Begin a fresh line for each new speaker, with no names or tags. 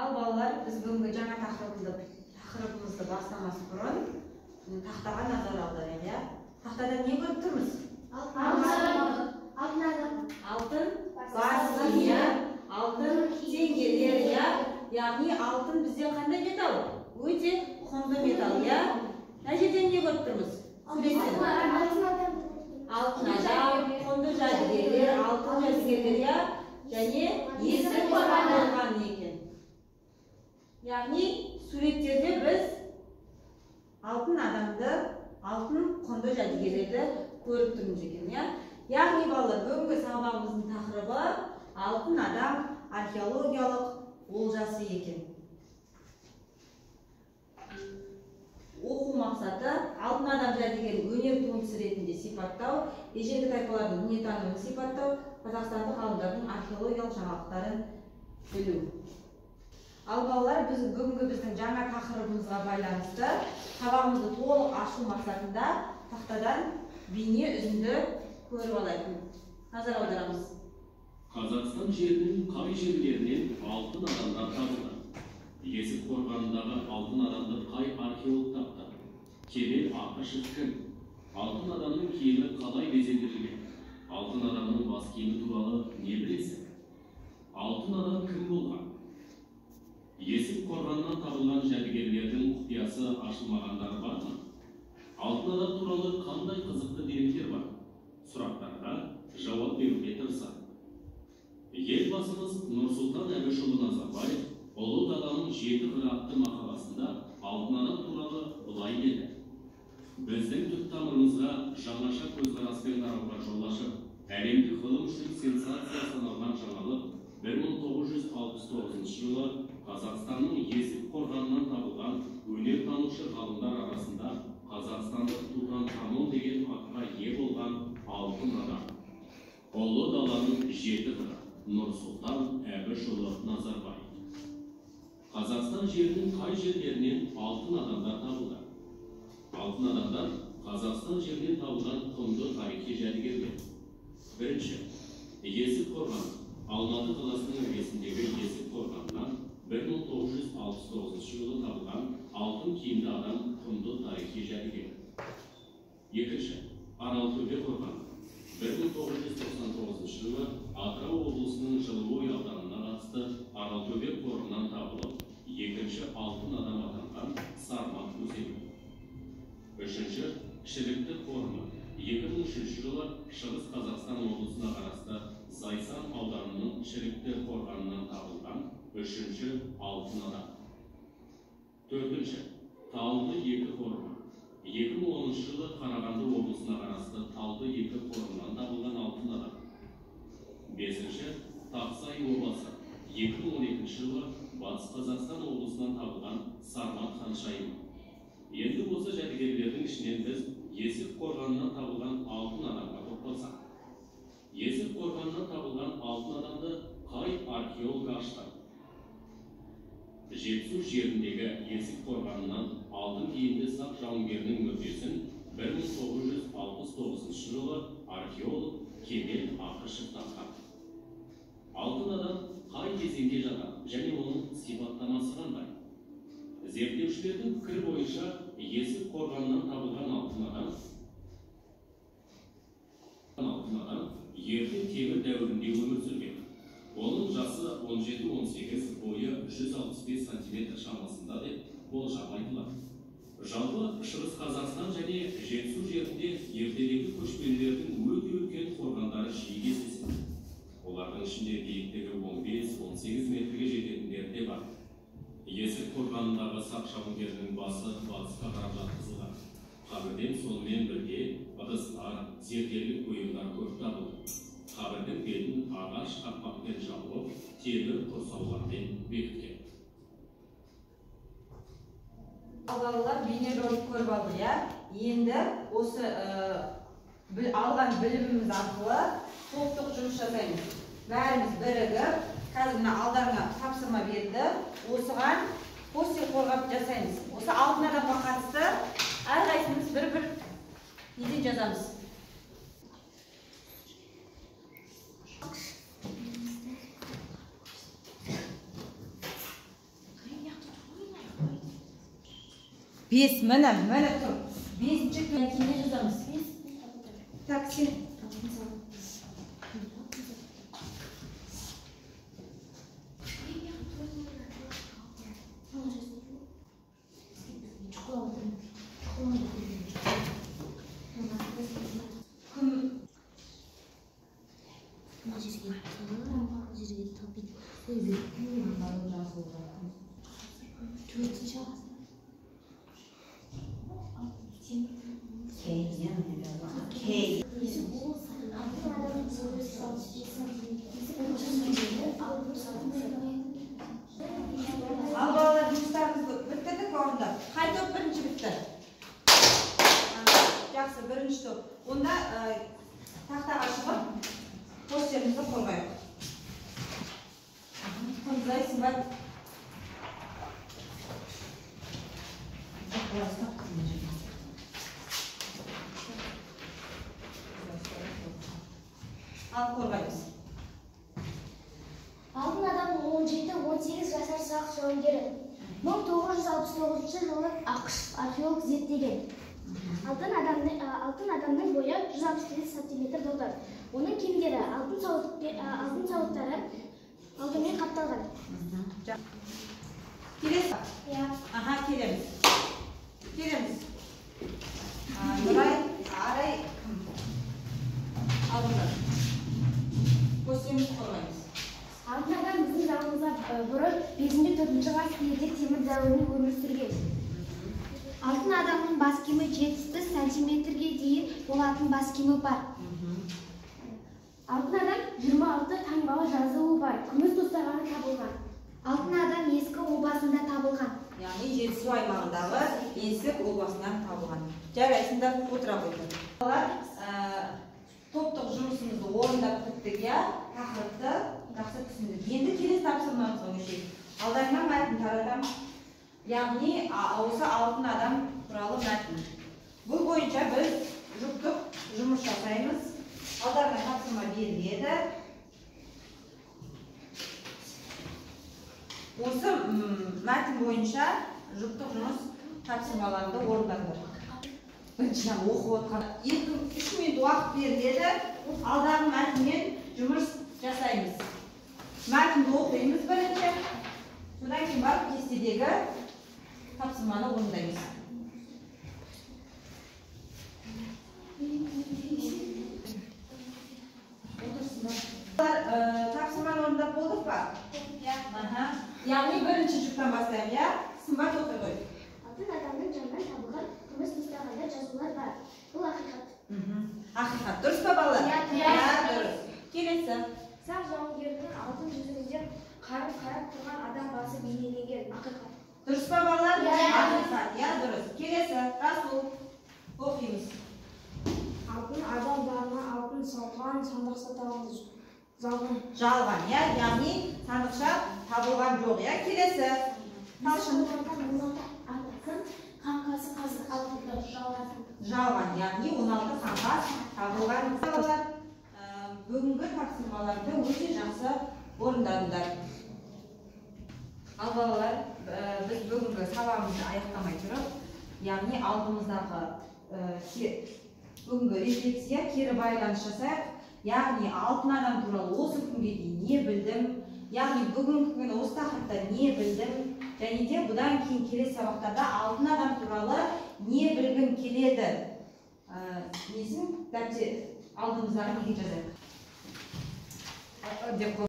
Ал балалар, біз бүгінгі жаңа тақырыбымызды бастамас бұрын тақтаға назар аударайық, иә? Тақтада не көріп тұрмыз? Алтын басы, иә? Алтын теңгелер, иә? Яғни алтын бізде қандай металл? Өте құнды металл, иә? Мына жерден не көріп тұрмыз? Алтын адам, құнды жәдігерлер, алтын жәдігерлер, иә? Және есік болған екен. Яғни суреттерде біз алтын адамды, алтын құнды жәдігерлерді көріп тұрмыз екен, иә? Яғни балалар, бүгінгі сабағымыздың тақырыбы алтын адам археологиялық олжасы екен. Оқу мақсаты алтын адам жәдігерін өнер туындысы ретінде сипаттау, ежелгі тайпалардың дүниетанымын сипаттау, қазақстандық ғалымдардың археологиялық жаңалықтарын білу. Ал балалар, бүгінгі біздің жаңа тақырыбымызға байланысты сабағымызды толық ашу мақсатында тақтадан бейне үзінді көріп алайық. Назар аударамыз.
Қазақстан жерінің қай жерлерінен алтын адамдар табылды? Есік қорғанындағы алтын адамды қай археолог тапты? Кемел Ақышев кім? Алтын адамның киімі қалай безендірілген? Алтын адамның бас киімі туралы не білесің? Алтын адам кім болған? Есік қорғанынан табылған жәдігерлердің құпиясы ашылмағандары бар ма? Алтын адам туралы қандай қызықты деректер бар? Сұрақтарға жауап беруге тырысады. Елбасымыз Нұрсұлтан Әбішұлы Назарбаев Ұлы даланың 7 қыры атты мақаласында алтын адам туралы былай деді: біздің түп тамырымызға жаңаша көзқараспен қарауға жол ашып, әлемдік ғылым үшін сенсация саналған жаңалық 1969 жылы Қазақстанның Есік қорғанынан табылған өнертанушы ғалымдар арасында қазақстандық Тутанхамон деген атқа ие болған алтын адам. Ұлы даланың 7 қыры. Нұрсұлтан Әбішұлы Назарбаев. Қазақстан жерінің қай жерлерінен алтын адамдар табылды? Алтын адамдар Қазақстан жерінен табылған құнды тарихи жәдігерлер. Бірінші, Есік қорғаны. Алматы қаласының іргесіндегі Есік қорғанынан 1969 жылы табылған алтын киімді адам құнды тарихи жәдігер. Екінші, Аралтөбе қорғаны. 1999 жылы Атырау облысының Жылыой ауданына қатысты Аралтөбе қорығынан табылып, екінші алтын адам атанған Сармат көзегі. Үшінші, Шілікті қорымы. 2003 жылы Шығыс Қазақстан облысына қарасты Зайсан ауданының Шілікті қорғанынан табылған үшінші алтын адам. Төртінші, Талды екі қорымы. 2010 жылы Қарағанды облысына қарасты Талды екі қорымынан табылған алтын адам. Бесінші, Тақсай обасы. 2012 жылы Батыс Қазақстан облысынан табылған Сармат ханшайымы. Енді осы жәдігерлердің ішінен біз Есік қорғанынан табылған алтын адамға тоқталсақ. Есік қорғанынан табылған алтын адамды қай археолог ашты? Жетісу жеріндегі Есік қорғанынан алтын киімді сақ жауынгерінің мүрдесін 1969 жылы археолог Кемел Ақышев тапқан. Алтын адам қай кезеңде жатады және оның сипаттамасы қандай? Зерттеушілердің пікірі бойынша Есік қорғанынан табылған алтын адам ерте темір дәуірінде өмір сүрген. Оның жасы 17-18, бойы 165 см шамасында деп болжам айтылады. Жалпы Шығыс Қазақстан және Жетісу жерінде ертедегі көшпелілердің өте үлкен қорғандары жиі кездеседі. Олардың ішінде биіктігі 15-18 метрге жететіндері де бар. Есік қорғанындағы сақ жауынгердің басы батысқа қарап жатқызылған. Қабірден сонымен бірге ыдыстар, зергерлік бұйымдар көп табылды. Қабірдің бетін ағаш қақпақпен жауып, темір құрсаулармен бекіткен.
Балалар бейнеролик көріп алды, иә? Енді осы алған біліміміз арқылы топтық жұмыс жасаймыз. Бәріміз бірігіп, қазір мына алдарына тапсырма берді. Осыған постер қорғап жасаймыз. Осы алтын адамға қатысты әрқайсымыз бір-бір неден жазамыз. 5 mana tur. 5-chi kimga yozamiz? Taksi. Al balalar жұмыстарымызды bitirdik орындап. Қай топ бірінші бітті? Жақсы, бірінші топ. Онда тақтаға шығып, постерімізді қорғайық. Қымыздай сымбат. Ал қорғаймыз.
Алтын адамның 17-18 жасар сақ жауынгері 1969 жылы ақш археолог зерттеген. Алтын адамның бойы 168 см болды. Оның киімдері алтын сауыттары алтынмен қапталған.
Келесі? Аха, келеміз. Нұрай, Арай, кім? Алдыңдар. Көсеміз қорғаймыз.
Алтын адам біздің заманымыздан бұрын 5-4 ғасыр елде темір дәуірінде өмір сүрген. Алтын адамның бас киімі 70 сантиметрге дейін болатын бас киімі бар. Алтын адам 26 таңбалы жазуы бар. Күміс тостағаны табылған. Алтын адам ескі обасында табылған.
Яғни Жетісу аймағындағы есік обасынан табылған. Жарайсыңдар, отыра қойды. Олар топтық жұмысымызды орындап біттік, тақырыпты жақсы түсіндік. Енді келесі тапсырмамызға көшейік. Алдарына мәтін таратам. Яғни осы алтын адам туралы мәтін. Бұл бойынша біз жұптық жұмыс жасаймыз. Алдарына тапсырма беріледі. Осы мәтін бойынша жұптық жұмыс тапсырмаларында орындаңдар. Біріншіден оқып отқан 2-3 минут уақыт беріледі. Алдағы мәтінмен жұмыс жасаймыз. Мәтінді оқимыз бірінші. Содан кейін барып кестедегі тапсырманы орындаймыз. Тапсырманы орындап болдық па? Яғни бірінші жұптан бастаймыз, сымбат оқи қой.
Алтын адамның жанынан табылған күміс тостағанда жазулар бар. Бұл ақиқат.
Ақиқат. Дұрыс па балалар? Дұрыс. Келесі.
Сақ жауынгердің алтын жүзінде қарап тұрған адам басы бейнеленген. Ақиқат.
Дұрыс па балалар? Ақиқат. Дұрыс. Келесі. Расул. Оқимыз.
Алтын адам барына алтын салған сандықша табылды.
Жалған, яғни сандықша табылған жоқ, келесі. Талшын.
Қаңқасы қазір алтынды
Жалған, яғни 16 қаңқас табылған. Бүгінгі тапсырмаларды өте жақсы орындадыңдар. Ал балалар, біз бүгінгі сабағымызды аяқтамай тұрып, яғни алдымыздағы бүгінгі рефлексия, кері байланыс жасайық. Яғни алтын адам туралы осы күнге дейін не білдім, яғни бүгінгі күні осы тақырыпта не білдім, және де бұдан кейін келесі сабақтарда алтын адам туралы не білгім келеді. Несін дәптер алдымыздағы неге жазайық.